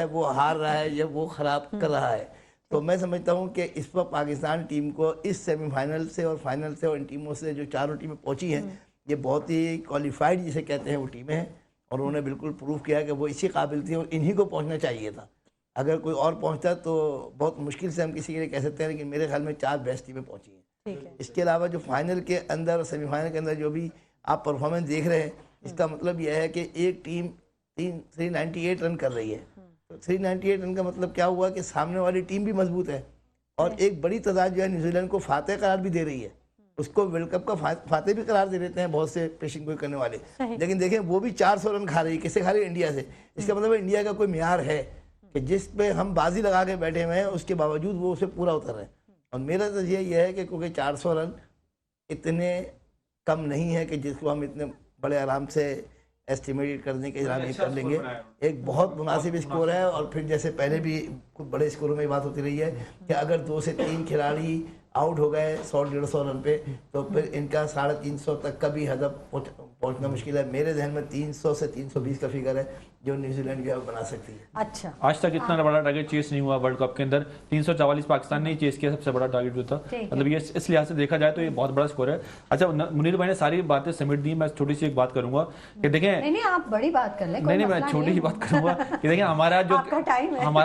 E: वो हार रहा है या वो ख़राब कर रहा है। तो मैं समझता हूँ कि इस वक्त पाकिस्तान टीम को इस सेमीफाइनल से और फाइनल से और इन टीमों से जो चारों टीमें पहुँची हैं, ये बहुत ही क्वालिफाइड जिसे कहते हैं वो टीमें हैं और उन्होंने बिल्कुल प्रूव किया कि वो इसी काबिल थी और इन्हीं को पहुँचना चाहिए था। अगर कोई और पहुंचता तो बहुत मुश्किल से हम किसी के लिए कह सकते हैं, लेकिन मेरे ख्याल में 4 बेस्ट टीमें पहुंची हैं। इसके अलावा जो फाइनल के अंदर और सेमीफाइनल के अंदर जो भी आप परफॉर्मेंस देख रहे हैं, इसका मतलब यह है कि एक टीम 398 रन कर रही है। तो 398 रन का मतलब क्या हुआ कि सामने वाली टीम भी मजबूत है और एक बड़ी तादाद जो है न्यूजीलैंड को फातेह करार भी दे रही है। उसको वर्ल्ड कप का फातेह भी करार दे देते हैं बहुत से पेशिंग गोई करने वाले, लेकिन देखें वो भी 400 रन खा रही है। किससे खा रही है? इंडिया से। इसका मतलब इंडिया का कोई म्यार है कि जिस पे हम बाजी लगा के बैठे हुए हैं उसके बावजूद वो उसे पूरा उतर रहे हैं। और मेरा तो यह है कि क्योंकि 400 रन इतने कम नहीं है कि जिसको हम इतने बड़े आराम से एस्टिमेट करने के नहीं कर लेंगे। एक बहुत मुनासिब स्कोर है। और फिर जैसे पहले भी कुछ बड़े स्कोरों में बात होती रही है कि अगर 2 से 3 खिलाड़ी आउट हो गए 100-150 रन पे तो फिर इनका 350 तक का भी हदफ पहुंचना मुश्किल है। मेरे जहन में 300 से 320 का फिगर है जो न्यूजीलैंड जो है बना सकती है।
A: अच्छा,
C: आज तक इतना बड़ा टारगेट चेस नहीं हुआ वर्ल्ड कप के अंदर। 344 पाकिस्तान ने चेस किया, सबसे बड़ा टारगेट जो था। मतलब ये इस लिहाज से देखा जाए तो ये बहुत बड़ा स्कोर है। अच्छा, मुनीर भाई ने सारी बातें समेट दी, मैं छोटी सी एक बात करूंगा कि देखें।
A: नहीं आप बड़ी बात कर लें।
C: नहीं मैं छोटी सी बात करूंगा कि देखें हमारा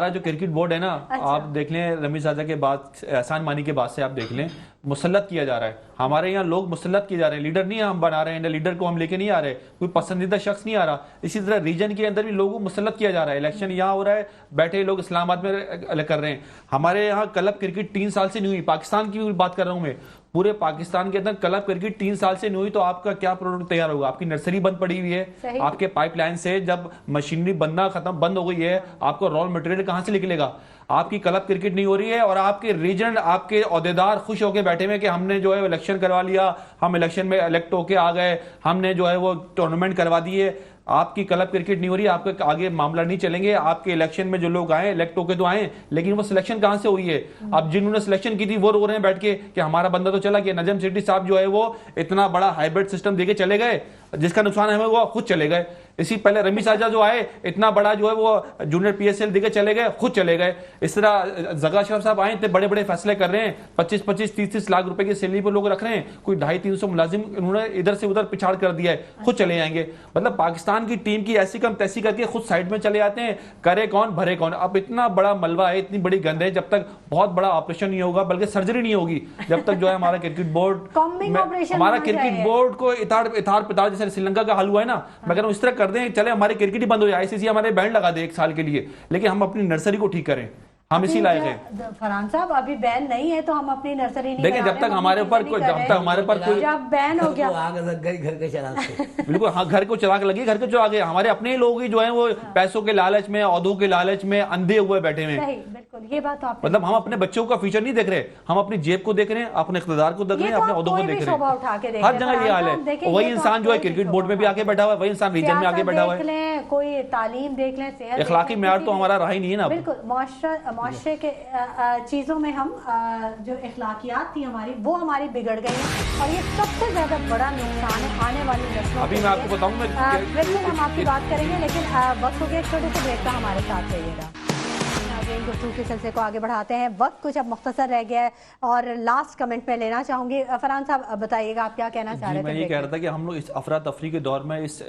C: जो क्रिकेट बोर्ड है ना, आप देख लें रमीज राजा के बाद, एहसान मानी के बाद से आप देख लें मुसल्लत किया जा रहा है। हमारे यहाँ लोग मुसल्लत किए जा रहे हैं, लीडर नहीं हम बना रहे हैं, लीडर को हम लेके नहीं आ रहे, कोई पसंदीदा शख्स नहीं आ रहा। इसी तरह रीजन के अंदर भी लोगों को मुसल्लत किया जा रहा है। इलेक्शन यहाँ हो रहा है, बैठे लोग इस्लामाबाद में कर रहे हैं। हमारे यहाँ क्लब क्रिकेट 3 साल से नहीं हुई, पाकिस्तान की बात कर रहा हूँ मैं, पूरे पाकिस्तान के अंदर क्लब क्रिकेट 3 साल से नहीं हुई। तो आपका क्या प्रोडक्ट तैयार होगा? आपकी नर्सरी बंद पड़ी हुई है, आपके पाइपलाइन से जब मशीनरी बंद हो गई है, आपको रॉ मटेरियल कहां से निकलेगा? आपकी क्लब क्रिकेट नहीं हो रही है और आपके रीजन, आपके ओहदेदार खुश होकर बैठे हुए कि हमने जो है इलेक्शन करवा लिया, हम इलेक्शन में इलेक्ट होके आ गए, हमने जो है वो टूर्नामेंट करवा दिए। आपकी क्लब क्रिकेट नहीं हो रही, आपके आगे मामला नहीं चलेंगे। आपके इलेक्शन में जो लोग आए इलेक्ट होके तो आए, लेकिन वो सिलेक्शन कहां से हुई है? अब जिन्होंने सिलेक्शन की थी वो रो रहे हैं बैठ के कि हमारा बंदा तो चला गया। नजम सेठी साहब जो है वो इतना बड़ा हाइब्रिड सिस्टम देके चले गए जिसका नुकसान हमें वो खुद चले गए। इसी पहले रमी साजा जो आए इतना बड़ा जो है वो जूनियर PSL देके चले गए, खुद चले गए। इस तरह जगा शरफ साहब आए, इतने बड़े बड़े फैसले कर रहे हैं, 25-25, 30-30 लाख रुपए की सैलरी पर लोग रख रहे हैं, कोई 250-300 मुलाजिम उन्होंने इधर से उधर पिछाड़ कर दिया है, खुद चले जाएंगे। मतलब पाकिस्तान की टीम की ऐसी कम तैसी करके खुद साइड में चले जाते हैं, करे कौन भरे कौन। अब इतना बड़ा मलबा है, इतनी बड़ी गंद है, जब तक बहुत बड़ा ऑपरेशन नहीं होगा, बल्कि सर्जरी नहीं होगी, जब तक जो है हमारा क्रिकेट बोर्ड को इतार पितार जैसे श्रीलंका का हाल हुआ है ना, मैं कह रहा हूं इस तरह कर दें, चले हमारे क्रिकेट ही बंद हो जाए, ICC हमारे बैंड लगा दे 1 साल के लिए, लेकिन हम अपनी नर्सरी को ठीक करें, हम इसी लायक हैं।
A: फरहान साहब अभी बैन नहीं है तो हम अपनी नर्सरी नहीं
C: देखिए, जब तक हमारे ऊपर कोई
A: जब बैन हो गया
E: आग लग गई घर के चराग से।
C: बिल्कुल, हाँ, घर को चराग लगी, घर के जो आगे हमारे अपने लोग ही जो है वो पैसों के लालच में, औहदों के लालच में अंधे हुए बैठे हुए।
A: सही, बिल्कुल, ये बात तो आप
C: मतलब हम अपने बच्चों का फ्यूचर नहीं देख रहे, हम अपनी जेब को देख रहे हैं, अपने इख्तिदार को देख रहे हैं, अपने औहदों को देख रहे हैं। हर जगह ये हाल है। वही इंसान जो है क्रिकेट बोर्ड में भी आके बैठा हुआ है, वही इंसान रीजन में आके बैठा हुआ है।
A: कोई तालीम देख लें, सेहत,
C: अखलाकी मेयार तो हमारा रहा ही नहीं है ना।
A: बिल्कुल, माशरे के चीजों में हम जो अखलाकियात थी हमारी, वो हमारी बिगड़ गई है और ये सबसे ज्यादा बड़ा नुकसान है आने वाली नस्लों।
C: अभी मैं आपको बताऊं,
A: बिल्कुल हम आपकी बात करेंगे, लेकिन वक्त हो गया एक छोटे से ब्रेक का, हमारे साथ रहिएगा। गुफ्तगू के सिलसिले को आगे बढ़ाते हैं, वक्त कुछ अब मुख्तसर रह गया है और लास्ट कमेंट में लेना चाहूंगी। फरहान साहब बताइएगा आप क्या कहना चाह रहे थे।
C: मैं ये कह रहा था कि हम लोग इस अफरा तफरी के दौर में, इस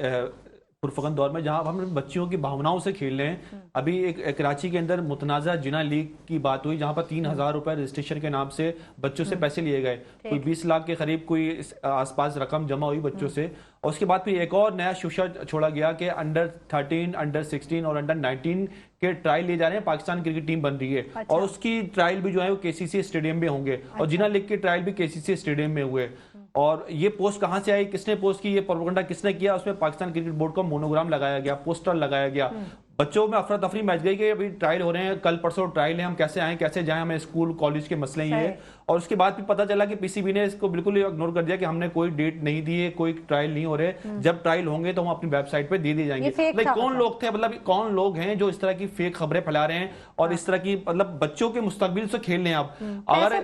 C: पुरफकन दौर में जहां हम बच्चियों की भावनाओं से खेल रहे हैं। अभी एक कराची के अंदर मुतनाज़ा जिना लीग की बात हुई, जहां पर 3,000 रुपए रजिस्ट्रेशन के नाम से बच्चों से पैसे लिए गए, कोई 20 लाख के करीब कोई आसपास रकम जमा हुई बच्चों से। और उसके बाद फिर एक और नया शुशा छोड़ा गया कि अंडर 13, अंडर 16 और अंडर 19 के ट्रायल लिए जा रहे हैं, पाकिस्तान क्रिकेट टीम बन रही है।
A: अच्छा।
C: और उसकी ट्रायल भी जो है वो केसीसी स्टेडियम में होंगे। और जिना लीग के ट्रायल भी केसीसी स्टेडियम में हुए। और ये पोस्ट कहां से आई, किसने पोस्ट की, ये प्रोपेगेंडा किसने किया, उसमें पाकिस्तान क्रिकेट बोर्ड का मोनोग्राम लगाया गया, पोस्टर लगाया गया। बच्चों में अफरा तफरी मच गई कि अभी ट्रायल हो रहे हैं, कल परसों ट्रायल है, हम कैसे आए कैसे जाएं, हमें स्कूल कॉलेज के मसले ये है। और उसके बाद फिर पता चला कि पीसीबी ने इसको बिल्कुल इग्नोर कर दिया कि हमने कोई डेट नहीं दी है, कोई ट्रायल नहीं हो रहे, जब ट्रायल होंगे तो हम अपनी वेबसाइट पे दे दिए जाएंगे। मतलब कौन लोग थे, मतलब कौन लोग हैं जो इस तरह की फेक खबरें फैला रहे हैं और इस तरह की मतलब बच्चों के मुस्तकबिल से खेल रहे हैं आप। अगर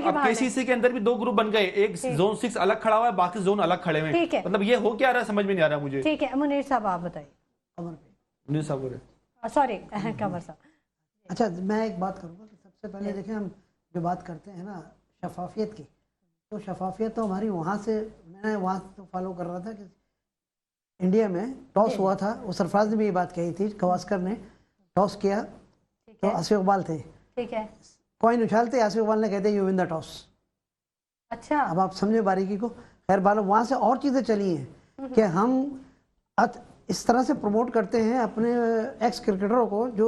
C: अब केसीसी के अंदर भी 2 ग्रुप बन गए, एक जोन 6 अलग खड़ा हुआ है, बाकी जोन अलग खड़े हुए हैं। मतलब ये हो क्या रहा है समझ में नहीं आ रहा मुझे।
A: ठीक है मुनीर साहब आप बताइए।
C: मुनीर साहब
A: सॉरी कमर साहब।
D: अच्छा, मैं एक बात करूँगा कि सबसे पहले देखें, हम जो बात करते हैं ना शफाफियत की, तो शफाफियत तो हमारी वहाँ से, मैंने वहाँ तो फॉलो कर रहा था कि इंडिया में टॉस हुआ था, वो सरफराज ने भी ये बात कही थी, गवास्कर ने टॉस किया तो आसिफ इकबाल थे, ठीक है, कॉइन उछालते आसिफ इकबाल ने कहते यू विन द टॉस। अच्छा, अब आप समझे बारीकी को। खैर बालो, वहाँ से और चीज़ें चली हैं कि हम इस तरह से प्रमोट करते हैं अपने एक्स क्रिकेटरों को जो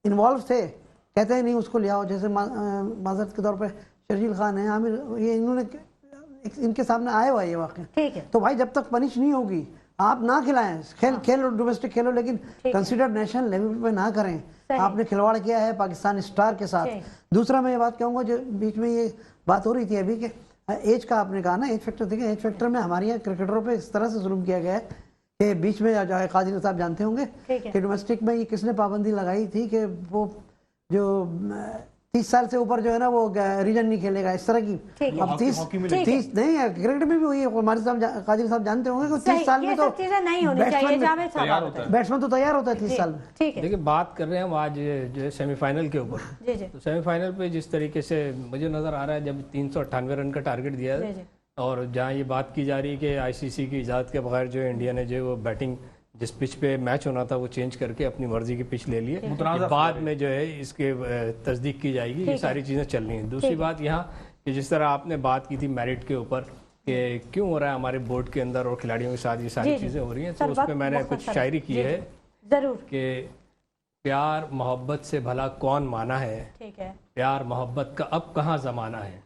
D: इन्वॉल्व थे, कहते हैं नहीं उसको ले आओ, जैसे माजरत के तौर पे शर्जील खान है, आमिर, ये इन्होंने इनके सामने आया हुआ ये वाक़या। ठीक है, तो भाई जब तक पनिश नहीं होगी आप ना खिलाएं, खेलो डोमेस्टिक खेलो, लेकिन कंसिडर नेशनल लेवल पे ना करें। आपने खिलवाड़ किया है पाकिस्तान स्टार के साथ। दूसरा मैं ये बात कहूँगा, जो बीच में ये बात हो रही थी अभी कि एज का आपने कहा ना, एज फैक्टर, देखिए एज फैक्टर में हमारे यहाँ क्रिकेटरों पर इस तरह से जुल्म किया गया है कि बीच में जो है कादिर साहब जानते होंगे कि डोमेस्टिक में ये किसने पाबंदी लगाई थी कि वो जो 30 साल से ऊपर जो है ना वो रीजन नहीं खेलेगा, इस तरह की। अब 30 नहीं है, क्रिकेट में भी हुई है, हमारे साहब कादिर साहब जानते होंगे कि 30 साल में तो बैट्समैन तो तैयार होता है 30 साल में।
B: देखिए बात कर रहे हैं हम आज जो सेमीफाइनल के ऊपर, तो सेमीफाइनल पे जिस तरीके से मुझे नजर आ रहा है, जब 398 रन का टारगेट दिया है और जहाँ ये बात की जा रही है कि आईसीसी की इजाज़त के बगैर जो इंडिया ने जो वो बैटिंग जिस पिच पे मैच होना था वो चेंज करके अपनी मर्जी की पिच ले लिए, बाद में जो है इसके तस्दीक की जाएगी, ये सारी चीज़ें चल रही हैं। दूसरी बात यहाँ कि जिस तरह आपने बात की थी मेरिट के ऊपर कि क्यों हो रहा है हमारे बोर्ड के अंदर और खिलाड़ियों के साथ ये सारी चीज़ें हो रही हैं, तो उस पर मैंने कुछ शायरी की है कि प्यार मोहब्बत से भला कौन माना है, प्यार मोहब्बत का अब कहाँ ज़माना है,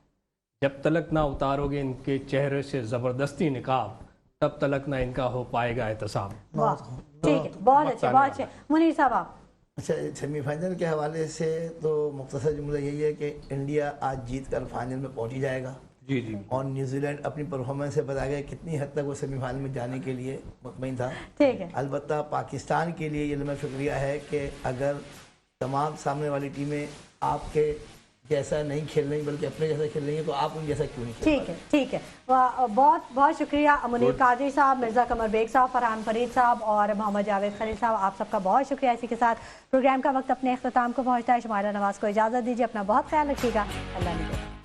B: जब तलक ना उतारोगे इनके चेहरे से ज़बरदस्ती निकाब, तब तलक ना इनका हो पाएगा एहतसाब।
A: ठीक है, बहुत अच्छे, बहुत अच्छे। मुनीर साहब आप।
E: अच्छा, सेमीफाइनल के हवाले से तो मुख्तसर जुमला यही है कि इंडिया आज जीत कर फाइनल में पहुंच ही जाएगा। जी जी। और न्यूजीलैंड अपनी परफॉर्मेंस से बता गया कितनी हद तक वो सेमीफाइनल में जाने के लिए मुतमईन था। ठीक है। अलबत्ता पाकिस्तान के लिए ये लम्हा शुक्रिया है कि अगर तमाम सामने वाली टीमें आपके जैसा नहीं खेल रही बल्कि अपने जैसा खेल रही है तो आप उन जैसा क्यों नहीं खेल? ठीक है, ठीक है, बहुत बहुत शुक्रिया मुनीर कादरी साहब, मिर्ज़ा कमर बेग साहब, फरहान फरीद साहब और मोहम्मद जावेद खलील साहब, आप सबका बहुत शुक्रिया। इसी के साथ प्रोग्राम का वक्त अपने अख्ताम को पहुँचता है। शुमाइरा नवाज़ को इजाज़त दीजिए, अपना बहुत ख्याल रखिएगा, अल्लाह ने